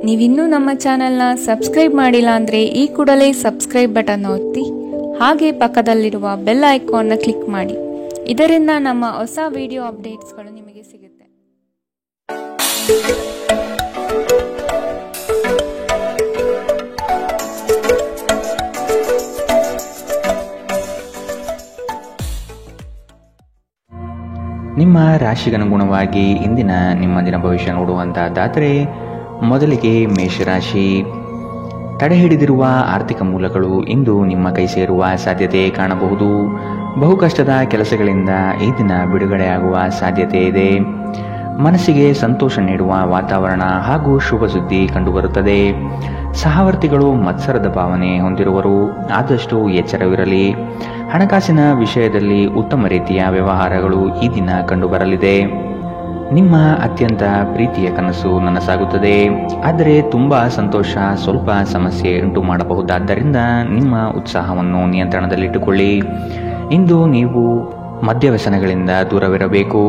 ನೀವಿನ್ನೂ ನಮ್ಮ ಚಾನೆಲ್ನ ಸಬ್ಸ್ಕ್ರೈಬ್ ಮಾಡಿಲ್ಲ ಅಂದರೆ ಈ ಕೂಡಲೇ ಸಬ್ಸ್ಕ್ರೈಬ್ ಬಟನ್ ಒತ್ತಿ ಹಾಗೆ ಪಕ್ಕದಲ್ಲಿರುವ ಬೆಲ್ ಐಕಾನ್ನ ಕ್ಲಿಕ್ ಮಾಡಿ. ಇದರಿಂದ ನಮ್ಮ ಹೊಸ ವಿಡಿಯೋ ಅಪ್ಡೇಟ್ಸ್ಗಳು ನಿಮಗೆ ಸಿಗುತ್ತೆ. ನಿಮ್ಮ ರಾಶಿಗನುಗುಣವಾಗಿ ಇಂದಿನ ನಿಮ್ಮ ದಿನ ಭವಿಷ್ಯ ನೋಡುವಂತಹದ್ದಾದರೆ ಮೊದಲಿಗೆ ಮೇಷರಾಶಿ. ತಡೆ ಹಿಡಿದಿರುವ ಆರ್ಥಿಕ ಮೂಲಗಳು ಇಂದು ನಿಮ್ಮ ಕೈ ಸೇರುವ ಸಾಧ್ಯತೆ ಕಾಣಬಹುದು. ಬಹು ಕಷ್ಟದ ಕೆಲಸಗಳಿಂದ ಈ ದಿನ ಬಿಡುಗಡೆಯಾಗುವ ಸಾಧ್ಯತೆ ಇದೆ. ಮನಸ್ಸಿಗೆ ಸಂತೋಷ ನೀಡುವ ವಾತಾವರಣ ಹಾಗೂ ಶುಭ ಸುದ್ದಿ ಕಂಡುಬರುತ್ತದೆ. ಸಹವರ್ತಿಗಳು ಮತ್ಸರದ ಭಾವನೆ ಹೊಂದಿರುವರು, ಆದಷ್ಟು ಎಚ್ಚರವಿರಲಿ. ಹಣಕಾಸಿನ ವಿಷಯದಲ್ಲಿ ಉತ್ತಮ ರೀತಿಯ ವ್ಯವಹಾರಗಳು ಈ ದಿನ ಕಂಡುಬರಲಿದೆ. ನಿಮ್ಮ ಅತ್ಯಂತ ಪ್ರೀತಿಯ ಕನಸು ನನಸಾಗುತ್ತದೆ. ಆದರೆ ತುಂಬಾ ಸಂತೋಷ ಸ್ವಲ್ಪ ಸಮಸ್ಯೆ ಉಂಟು ಮಾಡಬಹುದಾದ್ದರಿಂದ ನಿಮ್ಮ ಉತ್ಸಾಹವನ್ನು ನಿಯಂತ್ರಣದಲ್ಲಿಟ್ಟುಕೊಳ್ಳಿ. ಇಂದು ನೀವು ಮದ್ಯವ್ಯಸನಗಳಿಂದ ದೂರವಿರಬೇಕು.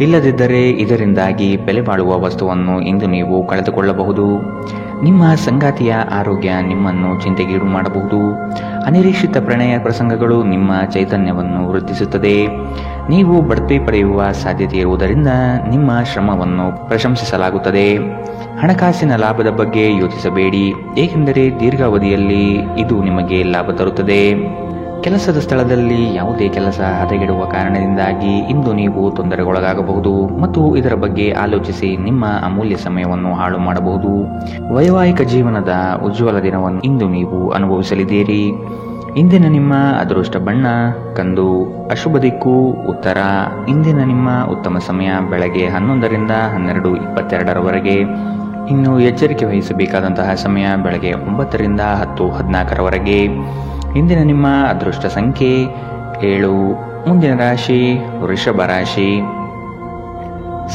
ಇಲ್ಲದಿದ್ದರೆ ಇದರಿಂದಾಗಿ ಬೆಲೆ ಬಾಳುವ ವಸ್ತುವನ್ನು ಇಂದು ನೀವು ಕಳೆದುಕೊಳ್ಳಬಹುದು. ನಿಮ್ಮ ಸಂಗಾತಿಯ ಆರೋಗ್ಯ ನಿಮ್ಮನ್ನು ಚಿಂತೆಗೀಡು ಮಾಡಬಹುದು. ಅನಿರೀಕ್ಷಿತ ಪ್ರಣಯ ಪ್ರಸಂಗಗಳು ನಿಮ್ಮ ಚೈತನ್ಯವನ್ನು ವೃದ್ಧಿಸುತ್ತದೆ. ನೀವು ಬಡ್ತಿ ಪಡೆಯುವ ಸಾಧ್ಯತೆ ಇರುವುದರಿಂದ ನಿಮ್ಮ ಶ್ರಮವನ್ನು ಪ್ರಶಂಸಿಸಲಾಗುತ್ತದೆ. ಹಣಕಾಸಿನ ಲಾಭದ ಬಗ್ಗೆ ಯೋಚಿಸಬೇಡಿ, ಏಕೆಂದರೆ ದೀರ್ಘಾವಧಿಯಲ್ಲಿ ಇದು ನಿಮಗೆ ಲಾಭ ತರುತ್ತದೆ. ಕೆಲಸದ ಸ್ಥಳದಲ್ಲಿ ಯಾವುದೇ ಕೆಲಸ ಹದಗೆಡುವ ಕಾರಣದಿಂದಾಗಿ ಇಂದು ನೀವು ತೊಂದರೆಗೊಳಗಾಗಬಹುದು ಮತ್ತು ಇದರ ಬಗ್ಗೆ ಆಲೋಚಿಸಿ ನಿಮ್ಮ ಅಮೂಲ್ಯ ಸಮಯವನ್ನು ಹಾಳು ಮಾಡಬಹುದು. ವೈವಾಹಿಕ ಜೀವನದ ಉಜ್ವಲ ದಿನವನ್ನು ಇಂದು ನೀವು ಅನುಭವಿಸಲಿದ್ದೀರಿ. ಇಂದಿನ ನಿಮ್ಮ ಅದೃಷ್ಟ ಬಣ್ಣ ಕಂದು, ಅಶುಭ ದಿಕ್ಕು ಉತ್ತರ. ಇಂದಿನ ನಿಮ್ಮ ಉತ್ತಮ ಸಮಯ ಬೆಳಗ್ಗೆ 11ರಿಂದ 12:22 ಇನ್ನು ಎಚ್ಚರಿಕೆ ವಹಿಸಬೇಕಾದಂತಹ ಸಮಯ ಬೆಳಗ್ಗೆ 9ರಿಂದ 10:14 ಇಂದಿನ ನಿಮ್ಮ ಅದೃಷ್ಟ ಸಂಖ್ಯೆ 7. ಮುಂದಿನ ರಾಶಿ ವೃಷಭ ರಾಶಿ.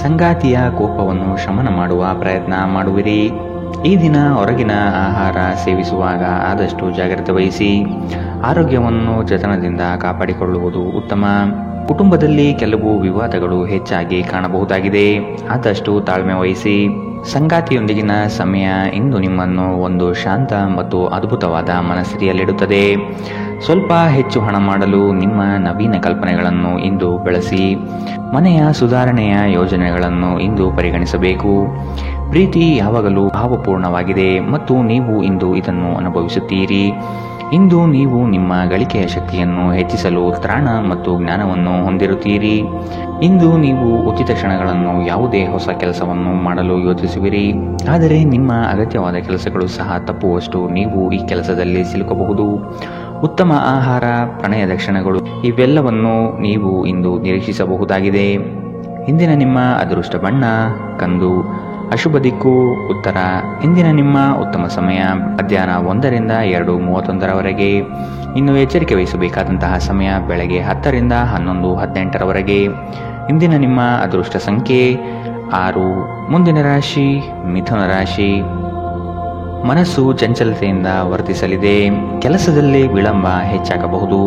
ಸಂಗಾತಿಯ ಕೋಪವನ್ನು ಶಮನ ಮಾಡುವ ಪ್ರಯತ್ನ ಮಾಡುವಿರಿ. ಈ ದಿನ ಹೊರಗಿನ ಆಹಾರ ಸೇವಿಸುವಾಗ ಆದಷ್ಟು ಜಾಗ್ರತೆ ವಹಿಸಿ. ಆರೋಗ್ಯವನ್ನು ಜತನದಿಂದ ಕಾಪಾಡಿಕೊಳ್ಳುವುದು ಉತ್ತಮ. ಕುಟುಂಬದಲ್ಲಿ ಕೆಲವು ವಿವಾದಗಳು ಹೆಚ್ಚಾಗಿ ಕಾಣಬಹುದಾಗಿದೆ, ಆದಷ್ಟು ತಾಳ್ಮೆ ವಹಿಸಿ. ಸಂಗಾತಿಯೊಂದಿಗಿನ ಸಮಯ ಇಂದು ನಿಮ್ಮನ್ನು ಒಂದು ಶಾಂತ ಮತ್ತು ಅದ್ಭುತವಾದ ಮನಸ್ಥಿತಿಯಲ್ಲಿಡುತ್ತದೆ. ಸ್ವಲ್ಪ ಹೆಚ್ಚು ಹಣ ಮಾಡಲು ನಿಮ್ಮ ನವೀನ ಕಲ್ಪನೆಗಳನ್ನು ಇಂದು ಬೆಳೆಸಿ. ಮನೆಯ ಸುಧಾರಣೆಯ ಯೋಜನೆಗಳನ್ನು ಇಂದು ಪರಿಗಣಿಸಬೇಕು. ಪ್ರೀತಿ ಯಾವಾಗಲೂ ಭಾವಪೂರ್ಣವಾಗಿದೆ ಮತ್ತು ನೀವು ಇಂದು ಇದನ್ನು ಅನುಭವಿಸುತ್ತೀರಿ. ಇಂದು ನೀವು ನಿಮ್ಮ ಗಳಿಕೆಯ ಶಕ್ತಿಯನ್ನು ಹೆಚ್ಚಿಸಲು ತ್ರಾಣ ಮತ್ತು ಜ್ಞಾನವನ್ನು ಹೊಂದಿರುತ್ತೀರಿ. ಇಂದು ನೀವು ಉಚಿತ ಕ್ಷಣಗಳನ್ನು ಯಾವುದೇ ಹೊಸ ಕೆಲಸವನ್ನು ಮಾಡಲು ಯೋಚಿಸುವಿರಿ, ಆದರೆ ನಿಮ್ಮ ಅಗತ್ಯವಾದ ಕೆಲಸಗಳು ಸಹ ತಪ್ಪುವಷ್ಟು ನೀವು ಈ ಕೆಲಸದಲ್ಲಿ ಸಿಲುಕಬಹುದು. ಉತ್ತಮ ಆಹಾರ, ಪ್ರಣಯದ ಕ್ಷಣಗಳು ಇವೆಲ್ಲವನ್ನು ನೀವು ಇಂದು ನಿರೀಕ್ಷಿಸಬಹುದಾಗಿದೆ. ಇಂದಿನ ನಿಮ್ಮ ಅದೃಷ್ಟ ಬಣ್ಣ ಕಂದು, ಅಶುಭ ದಿಕ್ಕು ಉತ್ತರ. ಇಂದಿನ ನಿಮ್ಮ ಉತ್ತಮ ಸಮಯ ಮಧ್ಯಾಹ್ನ 1ರಿಂದ 2:31 ಇನ್ನು ಎಚ್ಚರಿಕೆ ವಹಿಸಬೇಕಾದಂತಹ ಸಮಯ ಬೆಳಗ್ಗೆ 10ರಿಂದ 11:18 ಇಂದಿನ ನಿಮ್ಮ ಅದೃಷ್ಟ ಸಂಖ್ಯೆ 6. ಮುಂದಿನ ರಾಶಿ ಮಿಥುನ ರಾಶಿ. ಮನಸ್ಸು ಚಂಚಲತೆಯಿಂದ ವರ್ತಿಸಲಿದೆ. ಕೆಲಸದಲ್ಲಿ ವಿಳಂಬ ಹೆಚ್ಚಾಗಬಹುದು.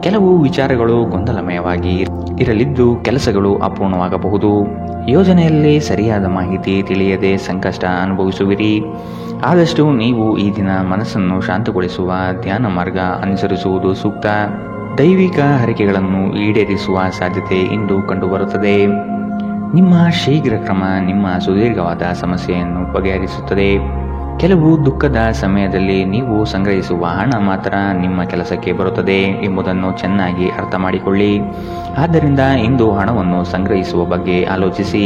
ಕೆಲವು ವಿಚಾರಗಳು ಗೊಂದಲಮಯವಾಗಿ ಇರಲಿದ್ದು ಕೆಲಸಗಳು ಅಪೂರ್ಣವಾಗಬಹುದು. ಯೋಜನೆಯಲ್ಲಿ ಸರಿಯಾದ ಮಾಹಿತಿ ತಿಳಿಯದೆ ಸಂಕಷ್ಟ ಅನುಭವಿಸುವಿರಿ. ಆದಷ್ಟು ನೀವು ಈ ದಿನ ಮನಸ್ಸನ್ನು ಶಾಂತಗೊಳಿಸುವ ಧ್ಯಾನ ಮಾರ್ಗ ಅನುಸರಿಸುವುದು ಸೂಕ್ತ. ದೈವಿಕ ಹರಕೆಗಳನ್ನು ಈಡೇರಿಸುವ ಸಾಧ್ಯತೆ ಇಂದು ಕಂಡುಬರುತ್ತದೆ. ನಿಮ್ಮ ಶೀಘ್ರ ಕ್ರಮ ನಿಮ್ಮ ಸುದೀರ್ಘವಾದ ಸಮಸ್ಯೆಯನ್ನು ಬಗೆಹರಿಸುತ್ತದೆ. ಕೆಲವು ದುಃಖದ ಸಮಯದಲ್ಲಿ ನೀವು ಸಂಗ್ರಹಿಸುವ ಹಣ ಮಾತ್ರ ನಿಮ್ಮ ಕೆಲಸಕ್ಕೆ ಬರುತ್ತದೆ ಎಂಬುದನ್ನು ಚೆನ್ನಾಗಿ ಅರ್ಥ ಮಾಡಿಕೊಳ್ಳಿ. ಆದ್ದರಿಂದ ಇಂದು ಹಣವನ್ನು ಸಂಗ್ರಹಿಸುವ ಬಗ್ಗೆ ಆಲೋಚಿಸಿ.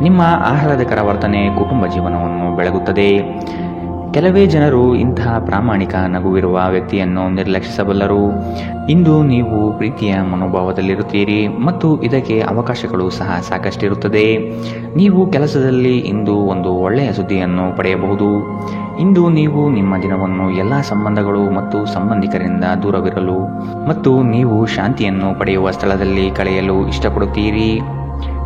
ನಿಮ್ಮ ಆಹ್ಲಾದಕರ ವರ್ತನೆ ಕುಟುಂಬ ಜೀವನವನ್ನು ಬೆಳಗುತ್ತದೆ. ಕೆಲವೇ ಜನರು ಇಂತಹ ಪ್ರಾಮಾಣಿಕ ನಗುವಿರುವ ವ್ಯಕ್ತಿಯನ್ನು ನಿರ್ಲಕ್ಷಿಸಬಲ್ಲರು. ಇಂದು ನೀವು ಪ್ರೀತಿಯ ಮನೋಭಾವದಲ್ಲಿರುತ್ತೀರಿ ಮತ್ತು ಇದಕ್ಕೆ ಅವಕಾಶಗಳು ಸಹ ಸಾಕಷ್ಟಿರುತ್ತದೆ. ನೀವು ಕೆಲಸದಲ್ಲಿ ಇಂದು ಒಂದು ಒಳ್ಳೆಯ ಸುದ್ದಿಯನ್ನು ಪಡೆಯಬಹುದು. ಇಂದು ನೀವು ನಿಮ್ಮ ದಿನವನ್ನು ಎಲ್ಲ ಸಂಬಂಧಗಳು ಮತ್ತು ಸಂಬಂಧಿಕರಿಂದ ದೂರವಿರಲು ಮತ್ತು ನೀವು ಶಾಂತಿಯನ್ನು ಪಡೆಯುವ ಸ್ಥಳದಲ್ಲಿ ಕಳೆಯಲು ಇಷ್ಟಪಡುತ್ತೀರಿ.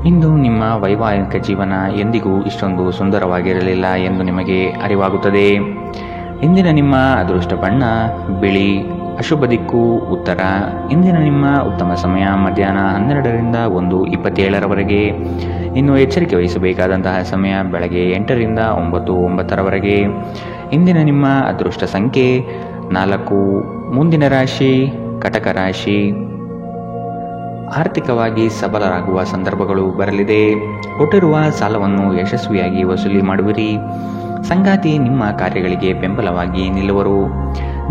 ಇಂದು ನಿಮ್ಮ ವೈವಾಹಿಕ ಜೀವನ ಎಂದಿಗೂ ಇಷ್ಟೊಂದು ಸುಂದರವಾಗಿರಲಿಲ್ಲ ಎಂದು ನಿಮಗೆ ಅರಿವಾಗುತ್ತದೆ. ಇಂದಿನ ನಿಮ್ಮ ಅದೃಷ್ಟ ಬಣ್ಣ ಬಿಳಿ, ಅಶುಭ ದಿಕ್ಕು ಉತ್ತರ. ಇಂದಿನ ನಿಮ್ಮ ಉತ್ತಮ ಸಮಯ ಮಧ್ಯಾಹ್ನ 12ರಿಂದ 1:27 ಇನ್ನು ಎಚ್ಚರಿಕೆ ವಹಿಸಬೇಕಾದಂತಹ ಸಮಯ ಬೆಳಗ್ಗೆ 8 ರಿಂದ 9 ಇಂದಿನ ನಿಮ್ಮ ಅದೃಷ್ಟ ಸಂಖ್ಯೆ 4. ಮುಂದಿನ ರಾಶಿ ಕಟಕ ರಾಶಿ. ಆರ್ಥಿಕವಾಗಿ ಸಬಲರಾಗುವ ಸಂದರ್ಭಗಳು ಬರಲಿದೆ. ಕೊಟ್ಟಿರುವ ಸಾಲವನ್ನು ಯಶಸ್ವಿಯಾಗಿ ವಸೂಲಿ ಮಾಡುವಿರಿ. ಸಂಗಾತಿ ನಿಮ್ಮ ಕಾರ್ಯಗಳಿಗೆ ಬೆಂಬಲವಾಗಿ ನಿಲ್ಲುವರು.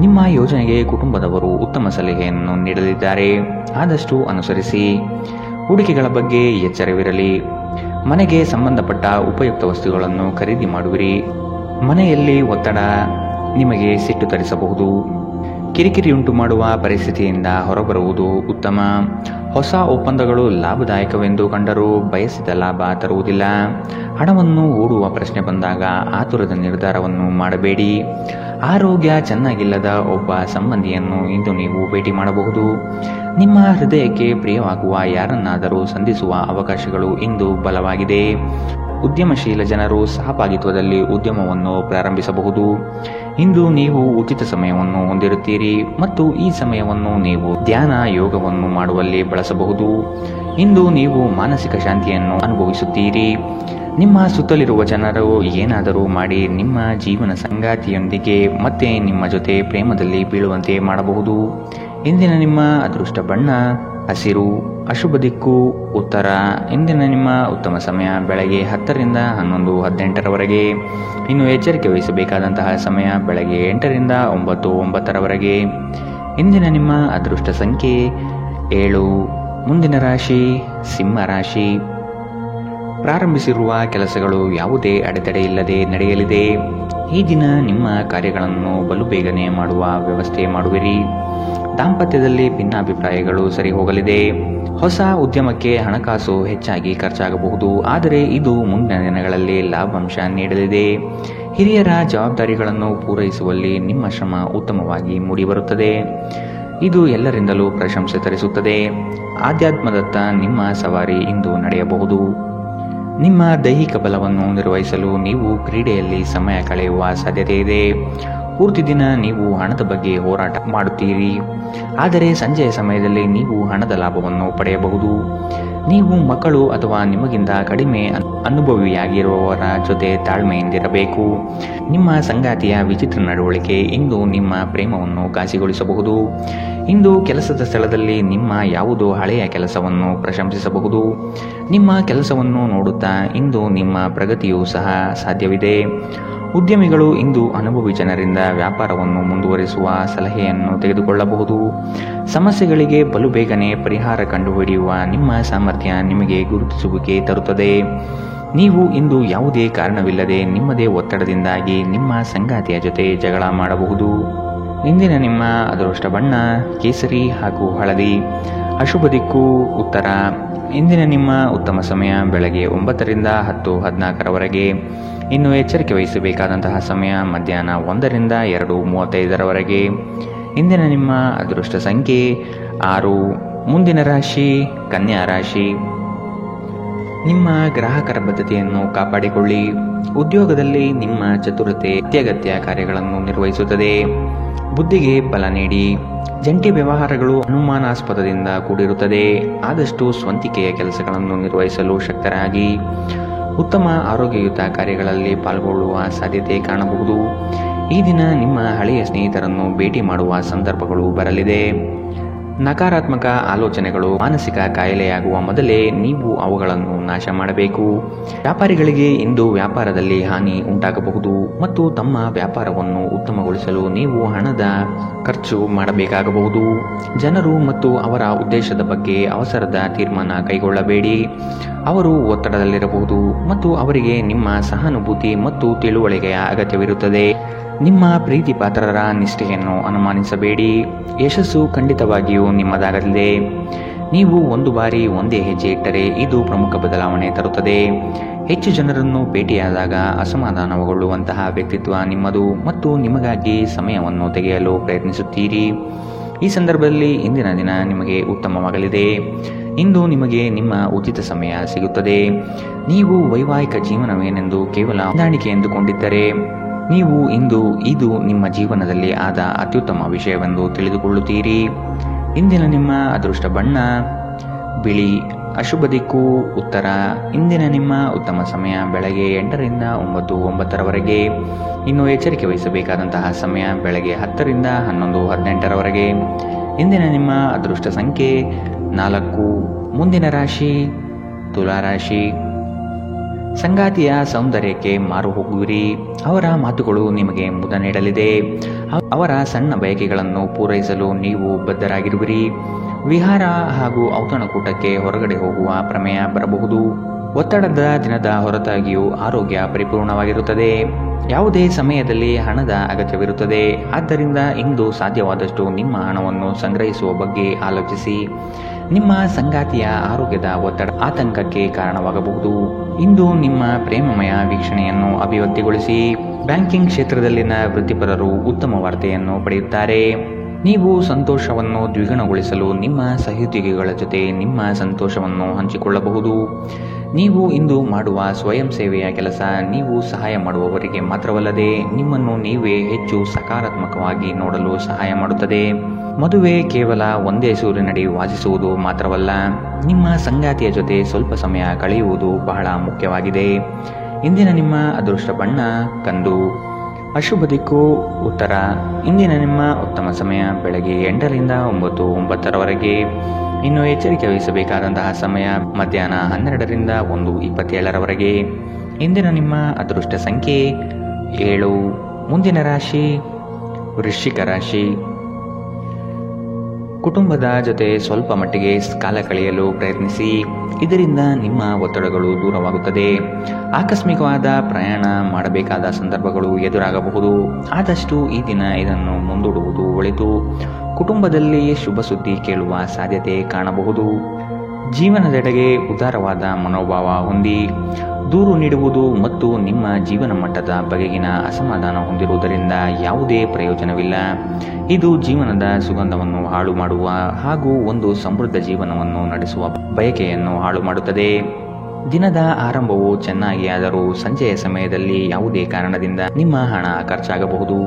ನಿಮ್ಮ ಯೋಜನೆಗೆ ಕುಟುಂಬದವರು ಉತ್ತಮ ಸಲಹೆಯನ್ನು ನೀಡಲಿದ್ದಾರೆ, ಆದಷ್ಟು ಅನುಸರಿಸಿ. ಹೂಡಿಕೆಗಳ ಬಗ್ಗೆ ಎಚ್ಚರವಿರಲಿ. ಮನೆಗೆ ಸಂಬಂಧಪಟ್ಟ ಉಪಯುಕ್ತ ವಸ್ತುಗಳನ್ನು ಖರೀದಿ ಮಾಡುವಿರಿ. ಮನೆಯಲ್ಲಿ ಒತ್ತಡ ನಿಮಗೆ ಸಿಟ್ಟು ತರಿಸಬಹುದು. ಕಿರಿಕಿರಿಯುಂಟು ಮಾಡುವ ಪರಿಸ್ಥಿತಿಯಿಂದ ಹೊರಬರುವುದು ಉತ್ತಮ. ಹೊಸ ಒಪ್ಪಂದಗಳು ಲಾಭದಾಯಕವೆಂದು ಕಂಡರೂ ಬಯಸಿದ ಲಾಭ ತರುವುದಿಲ್ಲ. ಹಣವನ್ನು ಹೂಡುವ ಪ್ರಶ್ನೆ ಬಂದಾಗ ಆತುರದ ನಿರ್ಧಾರವನ್ನು ಮಾಡಬೇಡಿ. ಆರೋಗ್ಯ ಚೆನ್ನಾಗಿಲ್ಲದ ಒಬ್ಬ ಸಂಬಂಧಿಯನ್ನು ಇಂದು ನೀವು ಭೇಟಿ ಮಾಡಬಹುದು. ನಿಮ್ಮ ಹೃದಯಕ್ಕೆ ಪ್ರಿಯವಾಗುವ ಯಾರನ್ನಾದರೂ ಸಂಧಿಸುವ ಅವಕಾಶಗಳು ಇಂದು ಬಲವಾಗಿದೆ. ಉದ್ಯಮಶೀಲ ಜನರು ಸಹಭಾಗಿತ್ವದಲ್ಲಿ ಉದ್ಯಮವನ್ನು ಪ್ರಾರಂಭಿಸಬಹುದು. ಇಂದು ನೀವು ಉಚಿತ ಸಮಯವನ್ನು ಹೊಂದಿರುತ್ತೀರಿ ಮತ್ತು ಈ ಸಮಯವನ್ನು ನೀವು ಧ್ಯಾನ ಯೋಗವನ್ನು ಮಾಡುವಲ್ಲಿ ಬಳಸಬಹುದು. ಇಂದು ನೀವು ಮಾನಸಿಕ ಶಾಂತಿಯನ್ನು ಅನುಭವಿಸುತ್ತೀರಿ. ನಿಮ್ಮ ಸುತ್ತಲಿರುವ ಜನರು ಏನಾದರೂ ಮಾಡಿ ನಿಮ್ಮ ಜೀವನ ಸಂಗಾತಿಯೊಂದಿಗೆ ಮತ್ತೆ ನಿಮ್ಮ ಜೊತೆ ಪ್ರೇಮದಲ್ಲಿ ಬೀಳುವಂತೆ ಮಾಡಬಹುದು. ಇಂದಿನ ನಿಮ್ಮ ಅದೃಷ್ಟ ಬಣ್ಣ ಹಸಿರು. ಅಶುಭ ದಿಕ್ಕು ಉತ್ತರ. ಇಂದಿನ ನಿಮ್ಮ ಉತ್ತಮ ಸಮಯ ಬೆಳಗ್ಗೆ 10 ರಿಂದ 11:18 ಇನ್ನು ಎಚ್ಚರಿಕೆ ವಹಿಸಬೇಕಾದಂತಹ ಸಮಯ ಬೆಳಗ್ಗೆ 8 ರಿಂದ 9:09 ಇಂದಿನ ನಿಮ್ಮ ಅದೃಷ್ಟ ಸಂಖ್ಯೆ 7. ಮುಂದಿನ ರಾಶಿ ಸಿಂಹ ರಾಶಿ. ಪ್ರಾರಂಭಿಸಿರುವ ಕೆಲಸಗಳು ಯಾವುದೇ ಅಡೆತಡೆ ಇಲ್ಲದೆ ನಡೆಯಲಿದೆ. ಈ ದಿನ ನಿಮ್ಮ ಕಾರ್ಯಗಳನ್ನು ಬಲು ಬೇಗನೆ ಮಾಡುವ ವ್ಯವಸ್ಥೆ ಮಾಡುವಿರಿ. ದಾಂಪತ್ಯದಲ್ಲಿ ಭಿನ್ನಾಭಿಪ್ರಾಯಗಳು ಸರಿ ಹೋಗಲಿದೆ. ಹೊಸ ಉದ್ಯಮಕ್ಕೆ ಹಣಕಾಸು ಹೆಚ್ಚಾಗಿ ಖರ್ಚಾಗಬಹುದು, ಆದರೆ ಇದು ಮುಂದಿನ ದಿನಗಳಲ್ಲಿ ಲಾಭಾಂಶ ನೀಡಲಿದೆ. ಹಿರಿಯರ ಜವಾಬ್ದಾರಿಗಳನ್ನು ಪೂರೈಸುವಲ್ಲಿ ನಿಮ್ಮ ಶ್ರಮ ಉತ್ತಮವಾಗಿ ಮೂಡಿಬರುತ್ತದೆ. ಇದು ಎಲ್ಲರಿಂದಲೂ ಪ್ರಶಂಸೆ ತರಿಸುತ್ತದೆ. ಆಧ್ಯಾತ್ಮದತ್ತ ನಿಮ್ಮ ಸವಾರಿ ಇಂದು ನಡೆಯಬಹುದು. ನಿಮ್ಮ ದೈಹಿಕ ಬಲವನ್ನು ನಿರ್ವಹಿಸಲು ನೀವು ಕ್ರೀಡೆಯಲ್ಲಿ ಸಮಯ ಕಳೆಯುವ ಸಾಧ್ಯತೆ ಇದೆ. ಪೂರ್ತಿ ದಿನ ನೀವು ಹಣದ ಬಗ್ಗೆ ಹೋರಾಟ ಮಾಡುತ್ತೀರಿ, ಆದರೆ ಸಂಜೆಯ ಸಮಯದಲ್ಲಿ ನೀವು ಹಣದ ಲಾಭವನ್ನು ಪಡೆಯಬಹುದು. ನೀವು ಮಕ್ಕಳು ಅಥವಾ ನಿಮಗಿಂತ ಕಡಿಮೆ ಅನುಭವಿಯಾಗಿರುವವರ ಜೊತೆ ತಾಳ್ಮೆಯಿಂದಿರಬೇಕು. ನಿಮ್ಮ ಸಂಗಾತಿಯ ವಿಚಿತ್ರ ನಡವಳಿಕೆ ಇಂದು ನಿಮ್ಮ ಪ್ರೇಮವನ್ನು ಘಾಸಿಗೊಳಿಸಬಹುದು. ಇಂದು ಕೆಲಸದ ಸ್ಥಳದಲ್ಲಿ ನಿಮ್ಮ ಯಾವುದೋ ಹಳೆಯ ಕೆಲಸವನ್ನು ಪ್ರಶಂಸಿಸಬಹುದು. ನಿಮ್ಮ ಕೆಲಸವನ್ನು ನೋಡುತ್ತಾ ಇಂದು ನಿಮ್ಮ ಪ್ರಗತಿಯೂ ಸಹ ಸಾಧ್ಯವಿದೆ. ಉದ್ಯಮಿಗಳು ಇಂದು ಅನುಭವಿ ಜನರಿಂದ ವ್ಯಾಪಾರವನ್ನು ಮುಂದುವರಿಸುವ ಸಲಹೆಯನ್ನು ತೆಗೆದುಕೊಳ್ಳಬಹುದು. ಸಮಸ್ಯೆಗಳಿಗೆ ಬಲು ಬೇಗನೆ ಪರಿಹಾರ ಕಂಡುಹಿಡಿಯುವ ನಿಮ್ಮ ಸಾಮರ್ಥ್ಯ ನಿಮಗೆ ಗುರುತಿಸುವಿಕೆ ತರುತ್ತದೆ. ನೀವು ಇಂದು ಯಾವುದೇ ಕಾರಣವಿಲ್ಲದೆ ನಿಮ್ಮದೇ ಒತ್ತಡದಿಂದಾಗಿ ನಿಮ್ಮ ಸಂಗಾತಿಯ ಜೊತೆ ಜಗಳ ಮಾಡಬಹುದು. ಇಂದಿನ ನಿಮ್ಮ ಅದೃಷ್ಟ ಬಣ್ಣ ಕೇಸರಿ ಹಾಗೂ ಹಳದಿ. ಅಶುಭ ದಿಕ್ಕು ಉತ್ತರ. ಇಂದಿನ ನಿಮ್ಮ ಉತ್ತಮ ಸಮಯ ಬೆಳಗ್ಗೆ 9 ರಿಂದ 10:14 ಇನ್ನು ಎಚ್ಚರಿಕೆ ವಹಿಸಬೇಕಾದಂತಹ ಸಮಯ ಮಧ್ಯಾಹ್ನ 1 ರಿಂದ 2:35 ಇಂದಿನ ನಿಮ್ಮ ಅದೃಷ್ಟ ಸಂಖ್ಯೆ 6. ಮುಂದಿನ ರಾಶಿ ಕನ್ಯಾ ರಾಶಿ. ನಿಮ್ಮ ಗ್ರಾಹಕರ ಬದ್ಧತೆಯನ್ನು ಕಾಪಾಡಿಕೊಳ್ಳಿ. ಉದ್ಯೋಗದಲ್ಲಿ ನಿಮ್ಮ ಚತುರತೆ ಅತ್ಯಗತ್ಯ ಕಾರ್ಯಗಳನ್ನು ನಿರ್ವಹಿಸುತ್ತದೆ. ಬುದ್ಧಿಗೆ ಬಲ ನೀಡಿ. ಜಂಟಿ ವ್ಯವಹಾರಗಳು ಅನುಮಾನಾಸ್ಪದದಿಂದ ಕೂಡಿರುತ್ತದೆ. ಆದಷ್ಟು ಸ್ವಂತಿಕೆಯ ಕೆಲಸಗಳನ್ನು ನಿರ್ವಹಿಸಲು ಶಕ್ತರಾಗಿ. ಉತ್ತಮ ಆರೋಗ್ಯಯುತ ಕಾರ್ಯಗಳಲ್ಲಿ ಪಾಲ್ಗೊಳ್ಳುವ ಸಾಧ್ಯತೆ ಕಾಣಬಹುದು. ಈ ದಿನ ನಿಮ್ಮ ಹಳೆಯ ಸ್ನೇಹಿತರನ್ನು ಭೇಟಿ ಮಾಡುವ ಸಂದರ್ಭಗಳು ಬರಲಿದೆ. ನಕಾರಾತ್ಮಕ ಆಲೋಚನೆಗಳು ಮಾನಸಿಕ ಕಾಯಿಲೆಯಾಗುವ ಮೊದಲೇ ನೀವು ಅವುಗಳನ್ನು ನಾಶ ಮಾಡಬೇಕು. ವ್ಯಾಪಾರಿಗಳಿಗೆ ಇಂದು ವ್ಯಾಪಾರದಲ್ಲಿ ಹಾನಿ ಉಂಟಾಗಬಹುದು ಮತ್ತು ತಮ್ಮ ವ್ಯಾಪಾರವನ್ನು ಉತ್ತಮಗೊಳಿಸಲು ನೀವು ಹಣದ ಖರ್ಚು ಮಾಡಬೇಕಾಗಬಹುದು. ಜನರು ಮತ್ತು ಅವರ ಉದ್ದೇಶದ ಬಗ್ಗೆ ಅವಸರದ ತೀರ್ಮಾನ ಕೈಗೊಳ್ಳಬೇಡಿ. ಅವರು ಒತ್ತಡದಲ್ಲಿರಬಹುದು ಮತ್ತು ಅವರಿಗೆ ನಿಮ್ಮ ಸಹಾನುಭೂತಿ ಮತ್ತು ತಿಳುವಳಿಕೆಯ ಅಗತ್ಯವಿರುತ್ತದೆ. ನಿಮ್ಮ ಪ್ರೀತಿ ಪಾತ್ರರ ನಿಷ್ಠೆಯನ್ನು ಅನುಮಾನಿಸಬೇಡಿ. ಯಶಸ್ಸು ಖಂಡಿತವಾಗಿಯೂ ನಿಮ್ಮದಾಗಲಿದೆ. ನೀವು ಒಂದು ಬಾರಿ ಒಂದೇ ಹೆಜ್ಜೆ ಇಟ್ಟರೆ ಇದು ಪ್ರಮುಖ ಬದಲಾವಣೆ ತರುತ್ತದೆ. ಹೆಚ್ಚು ಜನರನ್ನು ಭೇಟಿಯಾದಾಗ ಅಸಮಾಧಾನಗೊಳ್ಳುವಂತಹ ವ್ಯಕ್ತಿತ್ವ ನಿಮ್ಮದು ಮತ್ತು ನಿಮಗಾಗಿ ಸಮಯವನ್ನು ತೆಗೆಯಲು ಪ್ರಯತ್ನಿಸುತ್ತೀರಿ. ಈ ಸಂದರ್ಭದಲ್ಲಿ ಇಂದಿನ ದಿನ ನಿಮಗೆ ಉತ್ತಮವಾಗಲಿದೆ. ಇಂದು ನಿಮಗೆ ನಿಮ್ಮ ಉಚಿತ ಸಮಯ ಸಿಗುತ್ತದೆ. ನೀವು ವೈವಾಹಿಕ ಜೀವನವೇನೆಂದು ಕೇವಲ ಹೊಂದಾಣಿಕೆ ಎಂದುಕೊಂಡಿದ್ದರೆ ನೀವು ಇಂದು ಇದು ನಿಮ್ಮ ಜೀವನದಲ್ಲಿ ಆದ ಅತ್ಯುತ್ತಮ ವಿಷಯವೆಂದು ತಿಳಿದುಕೊಳ್ಳುತ್ತೀರಿ. ಇಂದಿನ ನಿಮ್ಮ ಅದೃಷ್ಟ ಬಣ್ಣ ಬಿಳಿ. ಅಶುಭ ದಿಕ್ಕು ಉತ್ತರ. ಇಂದಿನ ನಿಮ್ಮ ಉತ್ತಮ ಸಮಯ ಬೆಳಗ್ಗೆ 8ರಿಂದ 9:09ರವರೆಗೆ. ಇನ್ನು ಎಚ್ಚರಿಕೆ ವಹಿಸಬೇಕಾದಂತಹ ಸಮಯ ಬೆಳಗ್ಗೆ 10ರಿಂದ 11:18ರವರೆಗೆ. ಇಂದಿನ ನಿಮ್ಮ ಅದೃಷ್ಟ ಸಂಖ್ಯೆ 4. ಮುಂದಿನ ರಾಶಿ ತುಲಾರಾಶಿ. ಸಂಗಾತಿಯ ಸೌಂದರ್ಯಕ್ಕೆ ಮಾರು ಹೋಗುವಿರಿ. ಅವರ ಮಾತುಗಳು ನಿಮಗೆ ಮುದ ನೀಡಲಿದೆ. ಅವರ ಸಣ್ಣ ಬಯಕೆಗಳನ್ನು ಪೂರೈಸಲು ನೀವು ಬದ್ಧರಾಗಿರುವಿರಿ. ವಿಹಾರ ಹಾಗೂ ಔತಣಕೂಟಕ್ಕೆ ಹೊರಗಡೆ ಹೋಗುವ ಪ್ರಮೇಯ ಬರಬಹುದು. ಒತ್ತಡದ ದಿನದ ಹೊರತಾಗಿಯೂ ಆರೋಗ್ಯ ಪರಿಪೂರ್ಣವಾಗಿರುತ್ತದೆ. ಯಾವುದೇ ಸಮಯದಲ್ಲಿ ಹಣದ ಅಗತ್ಯವಿರುತ್ತದೆ. ಆದ್ದರಿಂದ ಇಂದು ಸಾಧ್ಯವಾದಷ್ಟು ನಿಮ್ಮ ಹಣವನ್ನು ಸಂಗ್ರಹಿಸುವ ಬಗ್ಗೆ ಆಲೋಚಿಸಿ. ನಿಮ್ಮ ಸಂಗಾತಿಯ ಆರೋಗ್ಯದ ಒತ್ತಡ ಆತಂಕಕ್ಕೆ ಕಾರಣವಾಗಬಹುದು. ಇಂದು ನಿಮ್ಮ ಪ್ರೇಮಮಯ ವೀಕ್ಷಣೆಯನ್ನು ಅಭಿವ್ಯಕ್ತಿಗೊಳಿಸಿ. ಬ್ಯಾಂಕಿಂಗ್ ಕ್ಷೇತ್ರದಲ್ಲಿನ ವೃತ್ತಿಪರರು ಉತ್ತಮ ವಾರ್ತೆಯನ್ನು ಪಡೆಯುತ್ತಾರೆ. ನೀವು ಸಂತೋಷವನ್ನು ದ್ವಿಗುಣಗೊಳಿಸಲು ನಿಮ್ಮ ಸಹೋದ್ಯೋಗಿಗಳ ಜೊತೆ ನಿಮ್ಮ ಸಂತೋಷವನ್ನು ಹಂಚಿಕೊಳ್ಳಬಹುದು. ನೀವು ಇಂದು ಮಾಡುವ ಸ್ವಯಂ ಸೇವೆಯ ಕೆಲಸ ನೀವು ಸಹಾಯ ಮಾಡುವವರಿಗೆ ಮಾತ್ರವಲ್ಲದೆ ನಿಮ್ಮನ್ನು ನೀವೇ ಹೆಚ್ಚು ಸಕಾರಾತ್ಮಕವಾಗಿ ನೋಡಲು ಸಹಾಯ ಮಾಡುತ್ತದೆ. ಮದುವೆ ಕೇವಲ ಒಂದೇ ಸೂರಿನಡಿ ವಾಸಿಸುವುದು ಮಾತ್ರವಲ್ಲ, ನಿಮ್ಮ ಸಂಗಾತಿಯ ಜೊತೆ ಸ್ವಲ್ಪ ಸಮಯ ಕಳೆಯುವುದು ಬಹಳ ಮುಖ್ಯವಾಗಿದೆ. ಇಂದಿನ ನಿಮ್ಮ ಅದೃಷ್ಟ ಬಣ್ಣ ಕಂದು. ಅಶುಭ ದಿಕ್ಕು ಉತ್ತರ. ಇಂದಿನ ನಿಮ್ಮ ಉತ್ತಮ ಸಮಯ ಬೆಳಗ್ಗೆ 8ರಿಂದ 9:09ರವರೆಗೆ. ಇನ್ನು ಎಚ್ಚರಿಕೆ ವಹಿಸಬೇಕಾದಂತಹ ಸಮಯ ಮಧ್ಯಾಹ್ನ 12ರಿಂದ 1:27ರವರೆಗೆ. ಇಂದಿನ ನಿಮ್ಮ ಅದೃಷ್ಟ ಸಂಖ್ಯೆ 7. ಮುಂದಿನ ರಾಶಿ ವೃಶ್ಚಿಕ ರಾಶಿ. ಕುಟುಂಬದ ಜೊತೆ ಸ್ವಲ್ಪ ಮಟ್ಟಿಗೆ ಕಾಲ ಕಳೆಯಲು ಪ್ರಯತ್ನಿಸಿ. ಇದರಿಂದ ನಿಮ್ಮ ಒತ್ತಡಗಳು ದೂರವಾಗುತ್ತದೆ. ಆಕಸ್ಮಿಕವಾದ ಪ್ರಯಾಣ ಮಾಡಬೇಕಾದ ಸಂದರ್ಭಗಳು ಎದುರಾಗಬಹುದು. ಆದಷ್ಟು ಈ ದಿನ ಇದನ್ನು ಮುಂದೂಡುವುದು ಒಳಿತು. ಕುಟುಂಬದಲ್ಲಿ ಶುಭ ಸುದ್ದಿ ಕೇಳುವ ಸಾಧ್ಯತೆ ಕಾಣಬಹುದು. ಜೀವನದೆಡೆಗೆ ಉದಾರವಾದ ಮನೋಭಾವ ಹೊಂದಿ. ದೂರು ನೀಡುವುದು ಮತ್ತು ನಿಮ್ಮ ಜೀವನ ಮಟ್ಟದ ಬಗೆಗಿನ ಅಸಮಾಧಾನ ಹೊಂದಿರುವುದರಿಂದ ಯಾವುದೇ ಪ್ರಯೋಜನವಿಲ್ಲ. ಇದು ಜೀವನದ ಸುಗಂಧವನ್ನು ಹಾಳು ಮಾಡುವ ಹಾಗೂ ಒಂದು ಸಮೃದ್ಧ ಜೀವನವನ್ನು ನಡೆಸುವ ಬಯಕೆಯನ್ನು ಹಾಳು ಮಾಡುತ್ತದೆ. ದಿನದ ಆರಂಭವು ಚೆನ್ನಾಗಿ ಆದರೂ ಸಂಜೆಯ ಸಮಯದಲ್ಲಿ ಯಾವುದೇ ಕಾರಣದಿಂದ ನಿಮ್ಮ ಹಣ ಖರ್ಚಾಗಬಹುದು.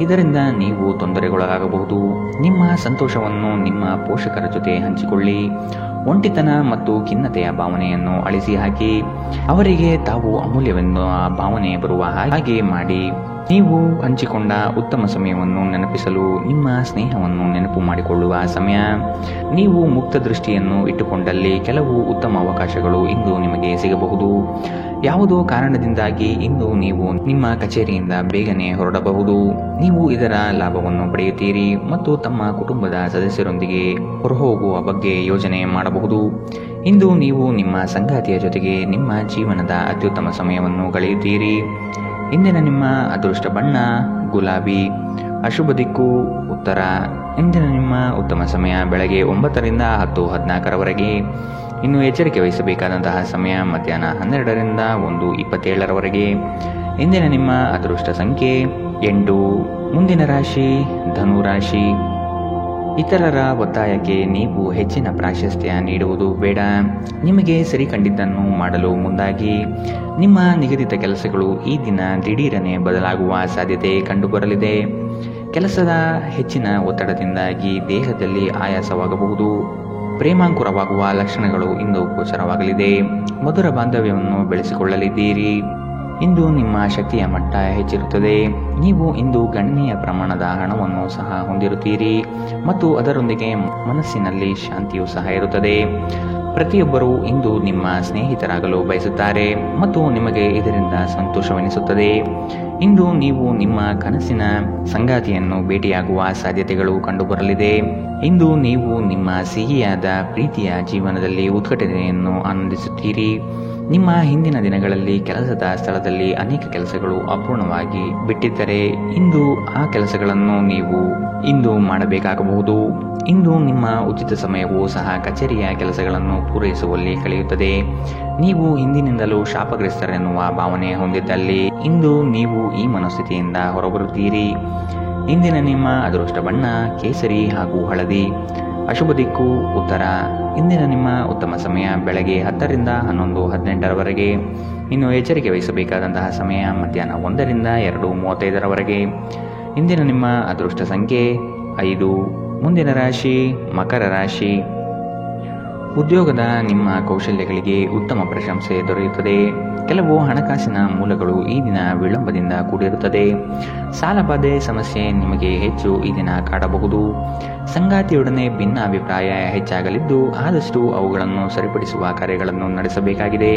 ಇದರಿಂದ ನೀವು ತೊಂದರೆಗೊಳಗಾಗಬಹುದು. ನಿಮ್ಮ ಸಂತೋಷವನ್ನು ನಿಮ್ಮ ಪೋಷಕರ ಜೊತೆ ಹಂಚಿಕೊಳ್ಳಿ. ಒಂಟಿತನ ಮತ್ತು ಖಿನ್ನತೆಯ ಭಾವನೆಯನ್ನು ಅಳಿಸಿ ಹಾಕಿ. ಅವರಿಗೆ ತಾವು ಅಮೂಲ್ಯವೆನ್ನುವ ಭಾವನೆ ಬರುವ ಹಾಗೆ ಮಾಡಿ. ನೀವು ಹಂಚಿಕೊಂಡ ಉತ್ತಮ ಸಮಯವನ್ನು ನೆನಪಿಸಲು ನಿಮ್ಮ ಸ್ನೇಹವನ್ನು ನೆನಪು ಮಾಡಿಕೊಳ್ಳುವ ಸಮಯ. ನೀವು ಮುಕ್ತ ದೃಷ್ಟಿಯನ್ನು ಇಟ್ಟುಕೊಂಡಲ್ಲಿ ಕೆಲವು ಉತ್ತಮ ಅವಕಾಶಗಳು ಇಂದು ನಿಮಗೆ ಸಿಗಬಹುದು. ಯಾವುದೋ ಕಾರಣದಿಂದಾಗಿ ಇಂದು ನೀವು ನಿಮ್ಮ ಕಚೇರಿಯಿಂದ ಬೇಗನೆ ಹೊರಡಬಹುದು. ನೀವು ಇದರ ಲಾಭವನ್ನು ಪಡೆಯುತ್ತೀರಿ ಮತ್ತು ತಮ್ಮ ಕುಟುಂಬದ ಸದಸ್ಯರೊಂದಿಗೆ ಹೊರಹೋಗುವ ಬಗ್ಗೆ ಯೋಜನೆ ಮಾಡಬಹುದು. ಇಂದು ನೀವು ನಿಮ್ಮ ಸಂಗಾತಿಯ ಜೊತೆಗೆ ನಿಮ್ಮ ಜೀವನದ ಅತ್ಯುತ್ತಮ ಸಮಯವನ್ನು ಕಳೆಯುತ್ತೀರಿ. ಇಂದಿನ ನಿಮ್ಮ ಅದೃಷ್ಟ ಬಣ್ಣ ಗುಲಾಬಿ. ಅಶುಭ ದಿಕ್ಕು ಉತ್ತರ. ಇಂದಿನ ನಿಮ್ಮ ಉತ್ತಮ ಸಮಯ ಬೆಳಗ್ಗೆ 9ರಿಂದ 10:14ರವರೆಗೆ. ಇನ್ನು ಎಚ್ಚರಿಕೆ ವಹಿಸಬೇಕಾದಂತಹ ಸಮಯ ಮಧ್ಯಾಹ್ನ 12ರಿಂದ 1:27ರವರೆಗೆ. ಇಂದಿನ ನಿಮ್ಮ ಅದೃಷ್ಟ ಸಂಖ್ಯೆ 8. ಮುಂದಿನ ರಾಶಿ ಧನು ರಾಶಿ. ಇತರರ ಒತ್ತಾಯಕ್ಕೆ ನೀವು ಹೆಚ್ಚಿನ ಪ್ರಾಶಸ್ತ್ಯ ನೀಡುವುದು ಬೇಡ. ನಿಮಗೆ ಸರಿ ಕಂಡಿದ್ದನ್ನು ಮಾಡಲು ಮುಂದಾಗಿ. ನಿಮ್ಮ ನಿಗದಿತ ಕೆಲಸಗಳು ಈ ದಿನ ದಿಢೀರನೆ ಬದಲಾಗುವ ಸಾಧ್ಯತೆ ಕಂಡುಬರಲಿದೆ. ಕೆಲಸದ ಹೆಚ್ಚಿನ ಒತ್ತಡದಿಂದಾಗಿ ದೇಹದಲ್ಲಿ ಆಯಾಸವಾಗಬಹುದು. ಪ್ರೇಮಾಂಕುರವಾಗುವ ಲಕ್ಷಣಗಳು ಇಂದು ಗೋಚರವಾಗಲಿದೆ. ಮಧುರ ಬಾಂಧವ್ಯವನ್ನು ಬೆಳೆಸಿಕೊಳ್ಳಲಿದ್ದೀರಿ. ಇಂದು ನಿಮ್ಮ ಶಕ್ತಿಯ ಮಟ್ಟ ಹೆಚ್ಚಿರುತ್ತದೆ. ನೀವು ಇಂದು ಗಣನೀಯ ಪ್ರಮಾಣದ ಹಣವನ್ನು ಸಹ ಹೊಂದಿರುತ್ತೀರಿ ಮತ್ತು ಅದರೊಂದಿಗೆ ಮನಸ್ಸಿನಲ್ಲಿ ಶಾಂತಿಯೂ ಸಹ ಇರುತ್ತದೆ. ಪ್ರತಿಯೊಬ್ಬರೂ ಇಂದು ನಿಮ್ಮ ಸ್ನೇಹಿತರಾಗಲು ಬಯಸುತ್ತಾರೆ ಮತ್ತು ನಿಮಗೆ ಇದರಿಂದ ಸಂತೋಷವೆನಿಸುತ್ತದೆ. ಇಂದು ನೀವು ನಿಮ್ಮ ಕನಸಿನ ಸಂಗಾತಿಯನ್ನು ಭೇಟಿಯಾಗುವ ಸಾಧ್ಯತೆಗಳು ಕಂಡುಬರಲಿದೆ. ಇಂದು ನೀವು ನಿಮ್ಮ ಸಿಹಿಯಾದ ಪ್ರೀತಿಯ ಜೀವನದಲ್ಲಿ ಉತ್ಕಟತೆಯನ್ನು ಆನಂದಿಸುತ್ತೀರಿ. ನಿಮ್ಮ ಹಿಂದಿನ ದಿನಗಳಲ್ಲಿ ಕೆಲಸದ ಸ್ಥಳದಲ್ಲಿ ಅನೇಕ ಕೆಲಸಗಳು ಅಪೂರ್ಣವಾಗಿ ಬಿಟ್ಟಿದ್ದರೆ ಇಂದು ಆ ಕೆಲಸಗಳನ್ನು ನೀವು ಇಂದು ಮಾಡಬೇಕಾಗಬಹುದು. ಇಂದು ನಿಮ್ಮ ಉಚಿತ ಸಮಯವೂ ಸಹ ಕಚೇರಿಯ ಕೆಲಸಗಳನ್ನು ಪೂರೈಸುವಲ್ಲಿ ಕಳೆಯುತ್ತದೆ. ನೀವು ಹಿಂದಿನಿಂದಲೂ ಶಾಪಗ್ರಸ್ತರೆನ್ನುವ ಭಾವನೆ ಹೊಂದಿದ್ದಲ್ಲಿ ಇಂದು ನೀವು ಈ ಮನಸ್ಥಿತಿಯಿಂದ ಹೊರಬರುತ್ತೀರಿ. ಇಂದಿನ ನಿಮ್ಮ ಅದೃಷ್ಟ ಬಣ್ಣ ಕೇಸರಿ ಹಾಗೂ ಹಳದಿ. ಅಶುಭ ದಿಕ್ಕು ಉತ್ತರ. ಇಂದಿನ ನಿಮ್ಮ ಉತ್ತಮ ಸಮಯ ಬೆಳಗ್ಗೆ 10ರಿಂದ 11:18ರವರೆಗೆ. ಇನ್ನು ಎಚ್ಚರಿಕೆ ವಹಿಸಬೇಕಾದಂತಹ ಸಮಯ ಮಧ್ಯಾಹ್ನ 1ರಿಂದ 2:35ರವರೆಗೆ. ಇಂದಿನ ನಿಮ್ಮ ಅದೃಷ್ಟ ಸಂಖ್ಯೆ 5. ಮುಂದಿನ ರಾಶಿ ಮಕರ ರಾಶಿ. ಉದ್ಯೋಗದ ನಿಮ್ಮ ಕೌಶಲ್ಯಗಳಿಗೆ ಉತ್ತಮ ಪ್ರಶಂಸೆ ದೊರೆಯುತ್ತದೆ. ಕೆಲವು ಹಣಕಾಸಿನ ಮೂಲಗಳು ಈ ದಿನ ವಿಳಂಬದಿಂದ ಕೂಡಿರುತ್ತದೆ. ಸಾಲಬಾಧೆ ಸಮಸ್ಯೆ ನಿಮಗೆ ಹೆಚ್ಚು ಈ ದಿನ ಕಾಡಬಹುದು. ಸಂಗಾತಿಯೊಡನೆ ಭಿನ್ನಾಭಿಪ್ರಾಯ ಹೆಚ್ಚಾಗಲಿದ್ದು ಆದಷ್ಟು ಅವುಗಳನ್ನು ಸರಿಪಡಿಸುವ ಕಾರ್ಯಗಳನ್ನು ನಡೆಸಬೇಕಾಗಿದೆ.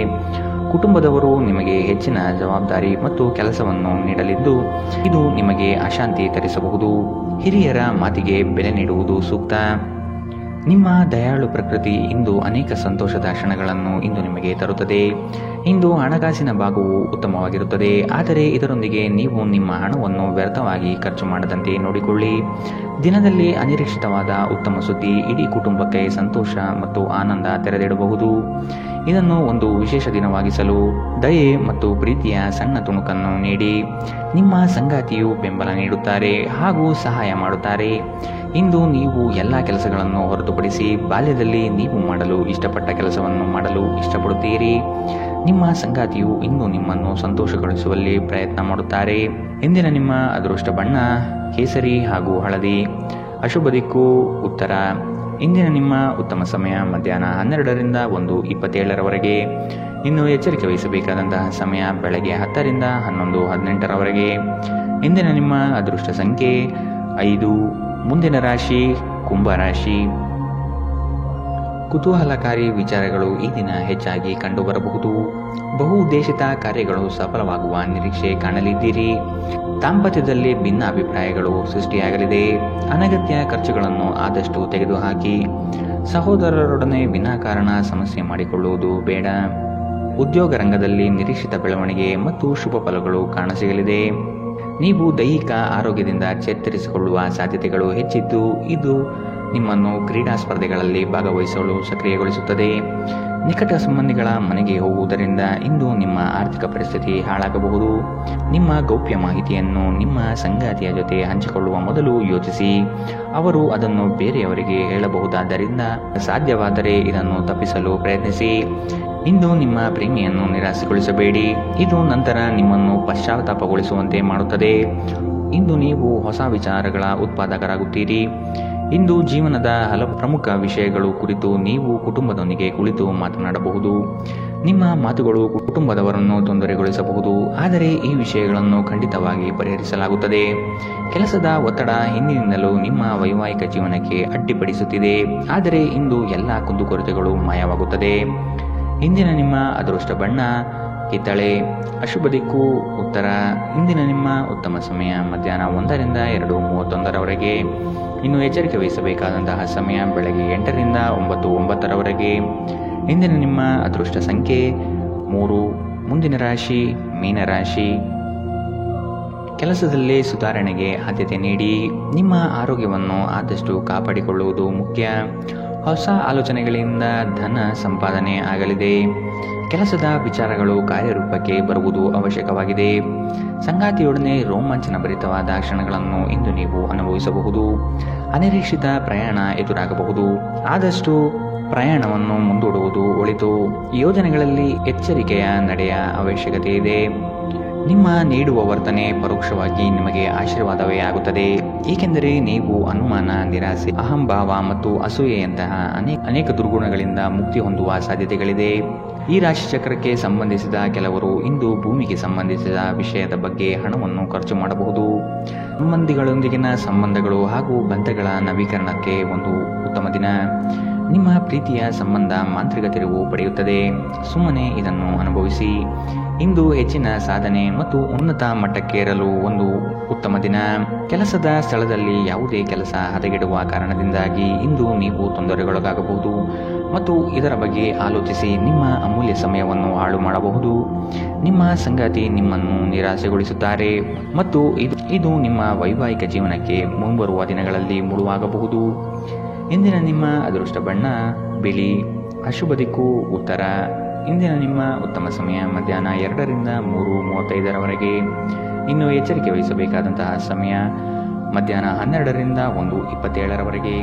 ಕುಟುಂಬದವರು ನಿಮಗೆ ಹೆಚ್ಚಿನ ಜವಾಬ್ದಾರಿ ಮತ್ತು ಕೆಲಸವನ್ನು ನೀಡಲಿದ್ದು ಇದು ನಿಮಗೆ ಅಶಾಂತಿ ತರಿಸಬಹುದು. ಹಿರಿಯರ ಮಾತಿಗೆ ಬೆಲೆ ನೀಡುವುದು ಸೂಕ್ತ. ನಿಮ್ಮ ದಯಾಳು ಪ್ರಕೃತಿ ಇಂದು ಅನೇಕ ಸಂತೋಷದ ಕ್ಷಣಗಳನ್ನು ಇಂದು ನಿಮಗೆ ತರುತ್ತದೆ. ಇಂದು ಹಣಕಾಸಿನ ಭಾಗವು ಉತ್ತಮವಾಗಿರುತ್ತದೆ, ಆದರೆ ಇದರೊಂದಿಗೆ ನೀವು ನಿಮ್ಮ ಹಣವನ್ನು ವ್ಯರ್ಥವಾಗಿ ಖರ್ಚು ಮಾಡದಂತೆ ನೋಡಿಕೊಳ್ಳಿ. ದಿನದಲ್ಲಿ ಅನಿರೀಕ್ಷಿತವಾದ ಉತ್ತಮ ಸುದ್ದಿ ಇಡೀ ಕುಟುಂಬಕ್ಕೆ ಸಂತೋಷ ಮತ್ತು ಆನಂದ ತೆರೆದಿಡಬಹುದು. ಇದನ್ನು ಒಂದು ವಿಶೇಷ ದಿನವಾಗಿಸಲು ದಯೆ ಮತ್ತು ಪ್ರೀತಿಯ ಸಣ್ಣ ತುಣುಕನ್ನು ನೀಡಿ. ನಿಮ್ಮ ಸಂಗಾತಿಯು ಬೆಂಬಲ ನೀಡುತ್ತಾರೆ ಹಾಗೂ ಸಹಾಯ ಮಾಡುತ್ತಾರೆ. ಇಂದು ನೀವು ಎಲ್ಲ ಕೆಲಸಗಳನ್ನು ಹೊರತುಪಡಿಸಿ ಬಾಲ್ಯದಲ್ಲಿ ನೀವು ಮಾಡಲು ಇಷ್ಟಪಟ್ಟ ಕೆಲಸವನ್ನು ಮಾಡಲು ಇಷ್ಟಪಡುತ್ತೀರಿ. ನಿಮ್ಮ ಸಂಗಾತಿಯು ಇಂದು ನಿಮ್ಮನ್ನು ಸಂತೋಷಗೊಳಿಸುವಲ್ಲಿ ಪ್ರಯತ್ನ ಮಾಡುತ್ತಾರೆ. ಇಂದಿನ ನಿಮ್ಮ ಅದೃಷ್ಟ ಬಣ್ಣ ಕೇಸರಿ ಹಾಗೂ ಹಳದಿ. ಅಶುಭ ದಿಕ್ಕು ಉತ್ತರ. ಇಂದಿನ ನಿಮ್ಮ ಉತ್ತಮ ಸಮಯ ಮಧ್ಯಾಹ್ನ 12ರಿಂದ 1:27ರವರೆಗೆ. ಇನ್ನು ಎಚ್ಚರಿಕೆ ವಹಿಸಬೇಕಾದಂತಹ ಸಮಯ ಬೆಳಗ್ಗೆ 10ರಿಂದ 11:18ರವರೆಗೆ. ಇಂದಿನ ನಿಮ್ಮ ಅದೃಷ್ಟ ಸಂಖ್ಯೆ 5. ಮುಂದಿನ ರಾಶಿ ಕುಂಭರಾಶಿ. ಕುತೂಹಲಕಾರಿ ವಿಚಾರಗಳು ಈ ದಿನ ಹೆಚ್ಚಾಗಿ ಕಂಡುಬರಬಹುದು. ಬಹು ಉದ್ದೇಶಿತ ಕಾರ್ಯಗಳು ಸಫಲವಾಗುವ ನಿರೀಕ್ಷೆ ಕಾಣಲಿದ್ದೀರಿ. ದಾಂಪತ್ಯದಲ್ಲಿ ಭಿನ್ನಾಭಿಪ್ರಾಯಗಳು ಸೃಷ್ಟಿಯಾಗಲಿದೆ. ಅನಗತ್ಯ ಖರ್ಚುಗಳನ್ನು ಆದಷ್ಟು ತೆಗೆದುಹಾಕಿ. ಸಹೋದರರೊಡನೆ ವಿನಾಕಾರಣ ಸಮಸ್ಯೆ ಮಾಡಿಕೊಳ್ಳುವುದು ಬೇಡ. ಉದ್ಯೋಗ ರಂಗದಲ್ಲಿ ನಿರೀಕ್ಷಿತ ಬೆಳವಣಿಗೆ ಮತ್ತು ಶುಭ ಫಲಗಳು ಕಾಣಸಿಗಲಿದೆ. ನೀವು ದೈಹಿಕ ಆರೋಗ್ಯದಿಂದ ಚೇತರಿಸಿಕೊಳ್ಳುವ ಸಾಧ್ಯತೆಗಳು ಹೆಚ್ಚಿದ್ದು ಇದು ನಿಮ್ಮನ್ನು ಕ್ರೀಡಾ ಸ್ಪರ್ಧೆಗಳಲ್ಲಿ ಭಾಗವಹಿಸಲು ಸಕ್ರಿಯಗೊಳಿಸುತ್ತದೆ. ನಿಕಟ ಸಂಬಂಧಿಗಳ ಮನೆಗೆ ಹೋಗುವುದರಿಂದ ಇಂದು ನಿಮ್ಮ ಆರ್ಥಿಕ ಪರಿಸ್ಥಿತಿ ಹಾಳಾಗಬಹುದು. ನಿಮ್ಮ ಗೌಪ್ಯ ಮಾಹಿತಿಯನ್ನು ನಿಮ್ಮ ಸಂಗಾತಿಯ ಜೊತೆ ಹಂಚಿಕೊಳ್ಳುವ ಮೊದಲು ಯೋಚಿಸಿ. ಅವರು ಅದನ್ನು ಬೇರೆಯವರಿಗೆ ಹೇಳಬಹುದಾದ್ದರಿಂದ ಸಾಧ್ಯವಾದರೆ ಇದನ್ನು ತಪ್ಪಿಸಲು ಪ್ರಯತ್ನಿಸಿ. ಇಂದು ನಿಮ್ಮ ಪ್ರೇಮಿಯನ್ನು ನಿರಾಸೆಗೊಳಿಸಬೇಡಿ. ಇದು ನಂತರ ನಿಮ್ಮನ್ನು ಪಶ್ಚಾತ್ತಾಪಗೊಳಿಸುವಂತೆ ಮಾಡುತ್ತದೆ. ಇಂದು ನೀವು ಹೊಸ ವಿಚಾರಗಳ ಉತ್ಪಾದಕರಾಗುತ್ತೀರಿ. ಇಂದು ಜೀವನದ ಹಲವು ಪ್ರಮುಖ ವಿಷಯಗಳು ಕುರಿತು ನೀವು ಕುಟುಂಬದೊಂದಿಗೆ ಕುಳಿತು ಮಾತನಾಡಬಹುದು. ನಿಮ್ಮ ಮಾತುಗಳು ಕುಟುಂಬದವರನ್ನು ತೊಂದರೆಗೊಳಿಸಬಹುದು, ಆದರೆ ಈ ವಿಷಯಗಳನ್ನು ಖಂಡಿತವಾಗಿ ಪರಿಹರಿಸಲಾಗುತ್ತದೆ. ಕೆಲಸದ ಒತ್ತಡ ಹಿಂದಿನಿಂದಲೂ ನಿಮ್ಮ ವೈವಾಹಿಕ ಜೀವನಕ್ಕೆ ಅಡ್ಡಿಪಡಿಸುತ್ತಿದೆ, ಆದರೆ ಇಂದು ಎಲ್ಲ ಕುಂದುಕೊರತೆಗಳು ಮಾಯವಾಗುತ್ತದೆ. ಇಂದಿನ ನಿಮ್ಮ ಅದೃಷ್ಟ ಬಣ್ಣ ಕಿತ್ತಳೆ. ಅಶುಭ ದಿಕ್ಕು ಉತ್ತರ. ಇಂದಿನ ನಿಮ್ಮ ಉತ್ತಮ ಸಮಯ ಮಧ್ಯಾಹ್ನ 1ರಿಂದ 2:31ರವರೆಗೆ. ಇನ್ನು ಎಚ್ಚರಿಕೆ ವಹಿಸಬೇಕಾದಂತಹ ಸಮಯ ಬೆಳಗ್ಗೆ 8ರಿಂದ 9:09ರವರೆಗೆ. ಇಂದಿನ ನಿಮ್ಮ ಅದೃಷ್ಟ ಸಂಖ್ಯೆ 3. ಮುಂದಿನ ರಾಶಿ ಮೀನರಾಶಿ. ಕೆಲಸದಲ್ಲಿ ಸುಧಾರಣೆಗೆ ಆದ್ಯತೆ ನೀಡಿ. ನಿಮ್ಮ ಆರೋಗ್ಯವನ್ನು ಆದಷ್ಟು ಕಾಪಾಡಿಕೊಳ್ಳುವುದು ಮುಖ್ಯ. ಹೊಸ ಆಲೋಚನೆಗಳಿಂದ ಧನ ಸಂಪಾದನೆ ಆಗಲಿದೆ. ಕೆಲಸದ ವಿಚಾರಗಳು ಕಾರ್ಯರೂಪಕ್ಕೆ ಬರುವುದು ಅವಶ್ಯಕವಾಗಿದೆ. ಸಂಗಾತಿಯೊಡನೆ ರೋಮಾಂಚನ ಭರಿತವಾದ ಕ್ಷಣಗಳನ್ನು ಇಂದು ನೀವು ಅನುಭವಿಸಬಹುದು. ಅನಿರೀಕ್ಷಿತ ಪ್ರಯಾಣ ಎದುರಾಗಬಹುದು. ಆದಷ್ಟು ಪ್ರಯಾಣವನ್ನು ಮುಂದೂಡುವುದು ಒಳಿತು. ಯೋಜನೆಗಳಲ್ಲಿ ಎಚ್ಚರಿಕೆಯ ನಡೆಯ ಅವಶ್ಯಕತೆ ಇದೆ. ನಿಮ್ಮ ನೀಡುವ ವರ್ತನೆ ಪರೋಕ್ಷವಾಗಿ ನಿಮಗೆ ಆಶೀರ್ವಾದವೇ ಆಗುತ್ತದೆ, ಏಕೆಂದರೆ ನೀವು ಅನುಮಾನ, ನಿರಾಸೆ, ಅಹಂಭಾವ ಮತ್ತು ಅಸೂಯೆಯಂತಹ ಅನೇಕ ದುರ್ಗುಣಗಳಿಂದ ಮುಕ್ತಿ ಹೊಂದುವ ಸಾಧ್ಯತೆಗಳಿದೆ. ಈ ರಾಶಿ ಚಕ್ರಕ್ಕೆ ಸಂಬಂಧಿಸಿದ ಕೆಲವರು ಇಂದು ಭೂಮಿಗೆ ಸಂಬಂಧಿಸಿದ ವಿಷಯದ ಬಗ್ಗೆ ಹಣವನ್ನು ಖರ್ಚು ಮಾಡಬಹುದು. ಸಂಬಂಧಿಗಳೊಂದಿಗಿನ ಸಂಬಂಧಗಳು ಹಾಗೂ ಬಂಧಗಳ ನವೀಕರಣಕ್ಕೆ ಒಂದು ಉತ್ತಮ ದಿನ. ನಿಮ್ಮ ಪ್ರೀತಿಯ ಸಂಬಂಧ ಮಾಂತ್ರಿಕ ತಿರುವು ಪಡೆಯುತ್ತದೆ. ಸುಮ್ಮನೆ ಇದನ್ನು ಅನುಭವಿಸಿ. ಇಂದು ಹೆಚ್ಚಿನ ಸಾಧನೆ ಮತ್ತು ಉನ್ನತ ಮಟ್ಟಕ್ಕೇರಲು ಒಂದು ಉತ್ತಮ ದಿನ. ಕೆಲಸದ ಸ್ಥಳದಲ್ಲಿ ಯಾವುದೇ ಕೆಲಸ ಹದಗೆಡುವ ಕಾರಣದಿಂದಾಗಿ ಇಂದು ನೀವು ತೊಂದರೆಗೊಳಗಾಗಬಹುದು ಮತ್ತು ಇದರ ಬಗ್ಗೆ ಆಲೋಚಿಸಿ ನಿಮ್ಮ ಅಮೂಲ್ಯ ಸಮಯವನ್ನು ಹಾಳು ಮಾಡಬಹುದು. ನಿಮ್ಮ ಸಂಗಾತಿ ನಿಮ್ಮನ್ನು ನಿರಾಸೆಗೊಳಿಸುತ್ತಾರೆ ಮತ್ತು ಇದು ನಿಮ್ಮ ವೈವಾಹಿಕ ಜೀವನಕ್ಕೆ ಮುಂಬರುವ ದಿನಗಳಲ್ಲಿ ಮುಳುವಾಗಬಹುದು. ಇಂದಿನ ನಿಮ್ಮ ಅದೃಷ್ಟ ಬಣ್ಣ ಬಿಳಿ. ಅಶುಭ ದಿಕ್ಕು ಉತ್ತರ. ಇಂದಿನ ನಿಮ್ಮ ಉತ್ತಮ ಸಮಯ ಮಧ್ಯಾಹ್ನ 2ರಿಂದ 3:35ರವರೆಗೆ. ಇನ್ನು ಎಚ್ಚರಿಕೆ ವಹಿಸಬೇಕಾದಂತಹ ಸಮಯ ಮಧ್ಯಾಹ್ನ 12ರಿಂದ 1:27ರವರೆಗೆ.